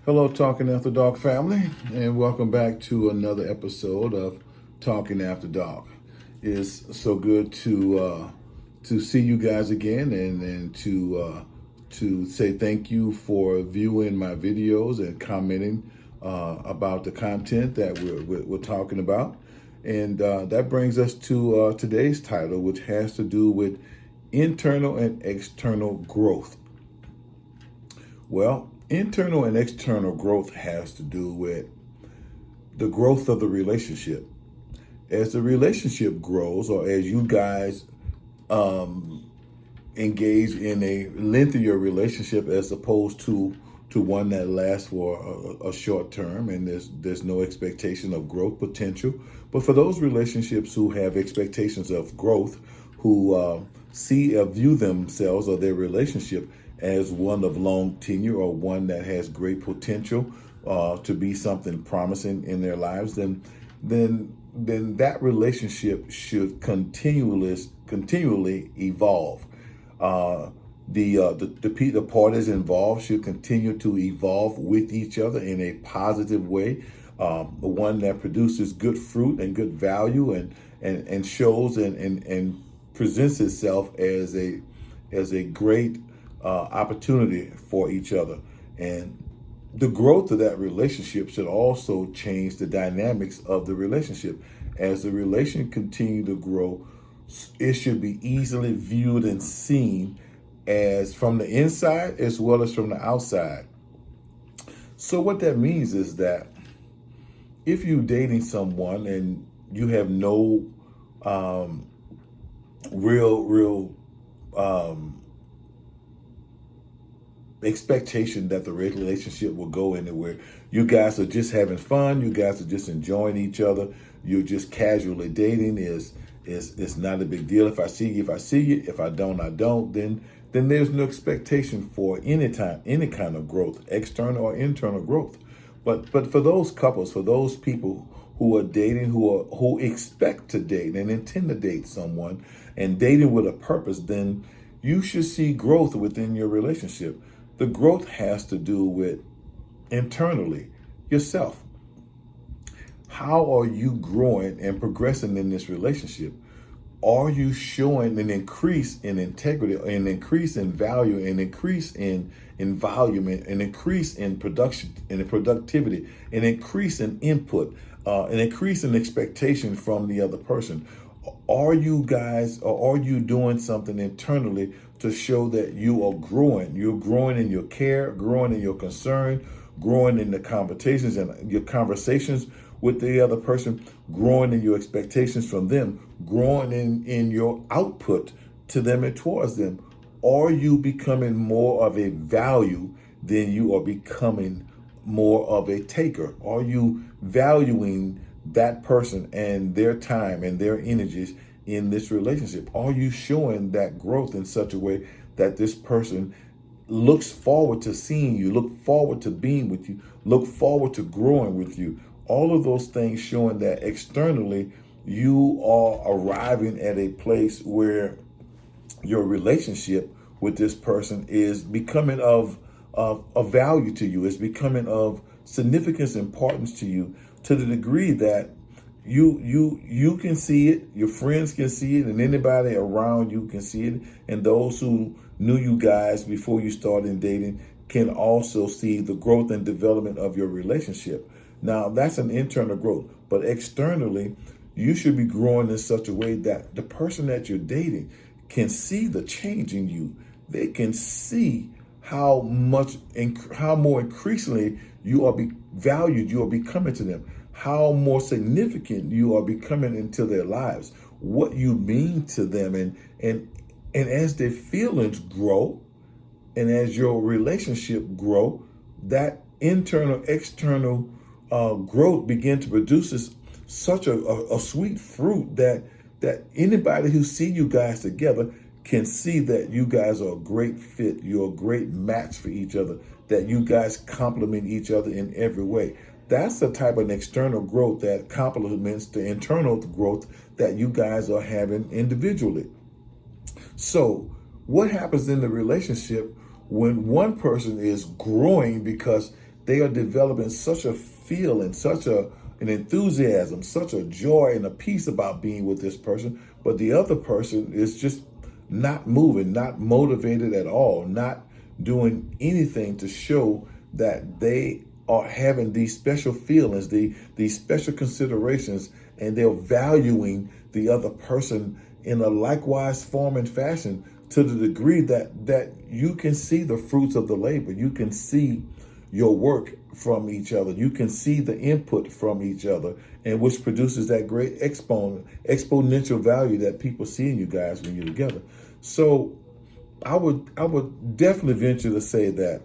Hello, Talking After Dark family, and welcome back to another episode of Talking After Dark. It's so good to see you guys again, and to say thank you for viewing my videos and commenting about the content that we're talking about. And that brings us to today's title, which has to do with internal and external growth. Well, internal and external growth has to do with the growth of the relationship. As the relationship grows, or as you guys engage in a lengthier relationship as opposed to one that lasts for a short term, and there's no expectation of growth potential. But for those relationships who have expectations of growth, who see or view themselves or their relationship as one of long tenure or one that has great potential to be something promising in their lives, then that relationship should continually evolve. The parties involved should continue to evolve with each other in a positive way, one that produces good fruit and good value, and shows and presents itself as a great opportunity for each other. And the growth of that relationship should also change the dynamics of the relationship. As the relation continue to grow, it should be easily viewed and seen as from the inside as well as from the outside. So what that means is that if you're dating someone and you have no real expectation that the relationship will go anywhere. You guys are just having fun. You guys are just enjoying each other. You're just casually dating. Is not a big deal. If I see you, I see you. If I don't, I don't. Then there's no expectation for any kind of growth, external or internal growth. But for those couples, for those people who are dating, who expect to date and intend to date someone and dating with a purpose, then you should see growth within your relationship. The growth has to do with internally yourself. How are you growing and progressing in this relationship? Are you showing an increase in integrity, an increase in value, an increase in volume, an increase in production, in productivity, an increase in input, an increase in expectation from the other person? Are you guys, or are you doing something internally to show that you are growing? You're growing in your care, growing in your concern, growing in the conversations and your conversations with the other person, growing in your expectations from them, growing in your output to them and towards them. Are you becoming more of a value than you are becoming more of a taker? Are you valuing that person and their time and their energies in this relationship? Are you showing that growth in such a way that this person looks forward to seeing you, look forward to being with you, look forward to growing with you? All of those things showing that externally you are arriving at a place where your relationship with this person is becoming of value to you. It's becoming of significance, importance to you, to the degree that you can see it, your friends can see it, and anybody around you can see it, and those who knew you guys before you started dating can also see the growth and development of your relationship. Now, that's an internal growth, but externally, you should be growing in such a way that the person that you're dating can see the change in you. They can see how more increasingly you are valued, you are becoming to them, how more significant you are becoming into their lives, what you mean to them. And as their feelings grow and as your relationship grow, that internal, external growth begin to produce such a sweet fruit that anybody who see you guys together can see that you guys are a great fit. You're a great match for each other, that you guys complement each other in every way. That's the type of external growth that complements the internal growth that you guys are having individually. So what happens in the relationship when one person is growing because they are developing such a feeling, such an enthusiasm, such a joy and a peace about being with this person, but the other person is just not moving, not motivated at all, not doing anything to show that they are having these special feelings, these special considerations, and they're valuing the other person in a likewise form and fashion, to the degree that you can see the fruits of the labor. You can see your work from each other. You can see the input from each other, and which produces that great exponential value that people see in you guys when you're together. So I would definitely venture to say that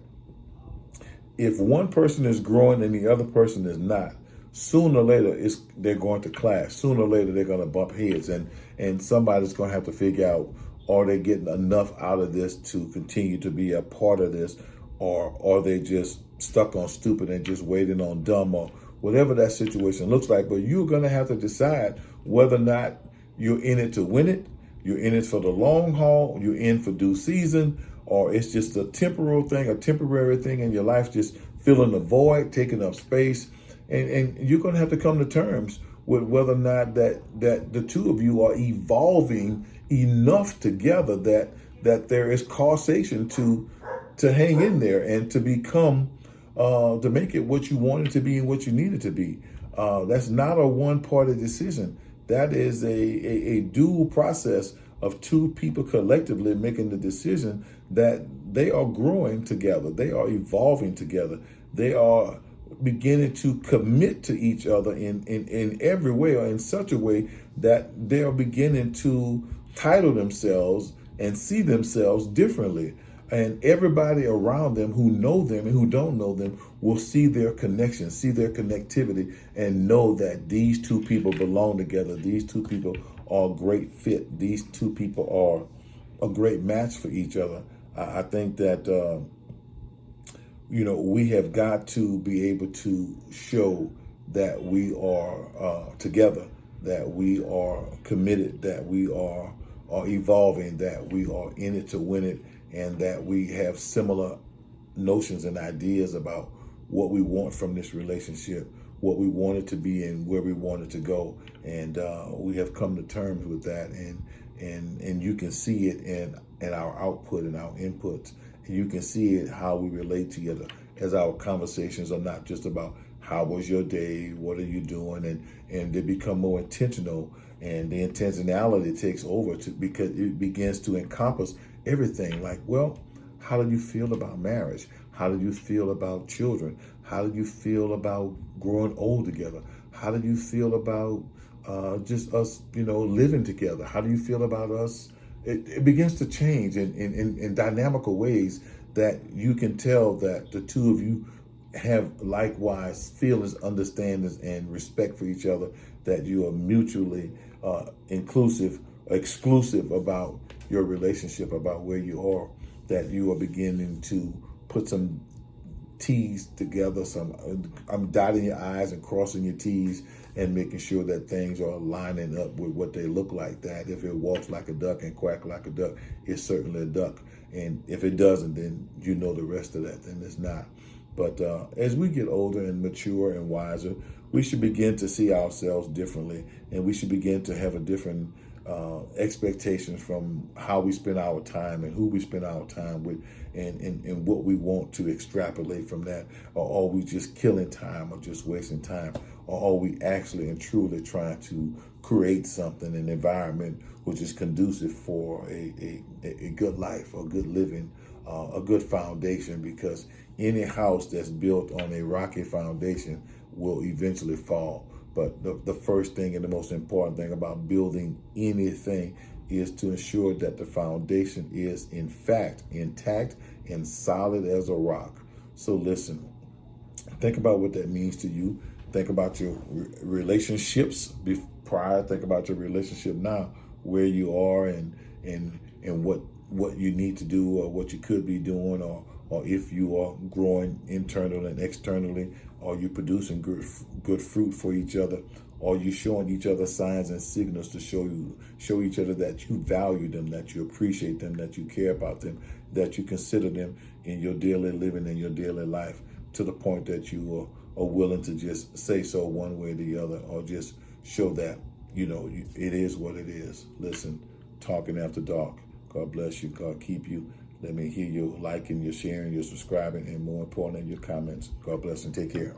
if one person is growing and the other person is not, sooner or later they're going to clash. Sooner or later they're going to bump heads, and somebody's going to have to figure out, are they getting enough out of this to continue to be a part of this, or are they just stuck on stupid and just waiting on dumb, or whatever that situation looks like. But you're going to have to decide whether or not you're in it to win it, you're in it for the long haul, you're in for due season, or it's just a temporal thing, a temporary thing in your life, just filling the void, taking up space. And you're going to have to come to terms with whether or not that the two of you are evolving enough together that there is causation to hang in there and to become, to make it what you wanted to be and what you needed to be. That's not a one-party decision. That is a dual process of two people collectively making the decision that they are growing together. They are evolving together. They are beginning to commit to each other in every way, or in such a way that they are beginning to title themselves and see themselves differently. And everybody around them who know them and who don't know them will see their connection, see their connectivity, and know that these two people belong together. These two people are a great fit. These two people are a great match for each other. I think that, we have got to be able to show that we are together, that we are committed, that we are evolving, that we are in it to win it, and that we have similar notions and ideas about what we want from this relationship, what we want it to be, and where we want it to go. And we have come to terms with that, and you can see it in our output and our inputs. And you can see it how we relate together, as our conversations are not just about how was your day, what are you doing, and they become more intentional, and the intentionality takes over because it begins to encompass everything. Like, well, how do you feel about marriage? How do you feel about children? How do you feel about growing old together? How do you feel about just us, living together? How do you feel about us? It begins to change in dynamical ways that you can tell that the two of you have likewise feelings, understandings, and respect for each other, that you are mutually exclusive about your relationship, about where you are, that you are beginning to put some T's together, I'm dotting your I's and crossing your T's, and making sure that things are lining up with what they look like. That if it walks like a duck and quack like a duck, it's certainly a duck. And if it doesn't, then you know the rest of that, then it's not. But as we get older and mature and wiser, we should begin to see ourselves differently, and we should begin to have a different expectations from how we spend our time and who we spend our time with, and what we want to extrapolate from that. Or are we just killing time or just wasting time? Or are we actually and truly trying to create something, an environment which is conducive for a good life, or good living, a good foundation? Because any house that's built on a rocky foundation will eventually fall. But the first thing and the most important thing about building anything is to ensure that the foundation is, in fact, intact and solid as a rock. So listen, think about what that means to you. Think about your relationships prior. Think about your relationship now, where you are, and what you need to do, or what you could be doing, or if you are growing internally and externally, are you producing good fruit for each other? Are you showing each other signs and signals to show each other that you value them, that you appreciate them, that you care about them, that you consider them in your daily living and your daily life? to the point that you are willing to just say so one way or the other, or just show that, it is what it is. Listen, Talking After Dark. God bless you. God keep you. Let me hear your liking, your sharing, your subscribing, and more importantly, your comments. God bless and take care.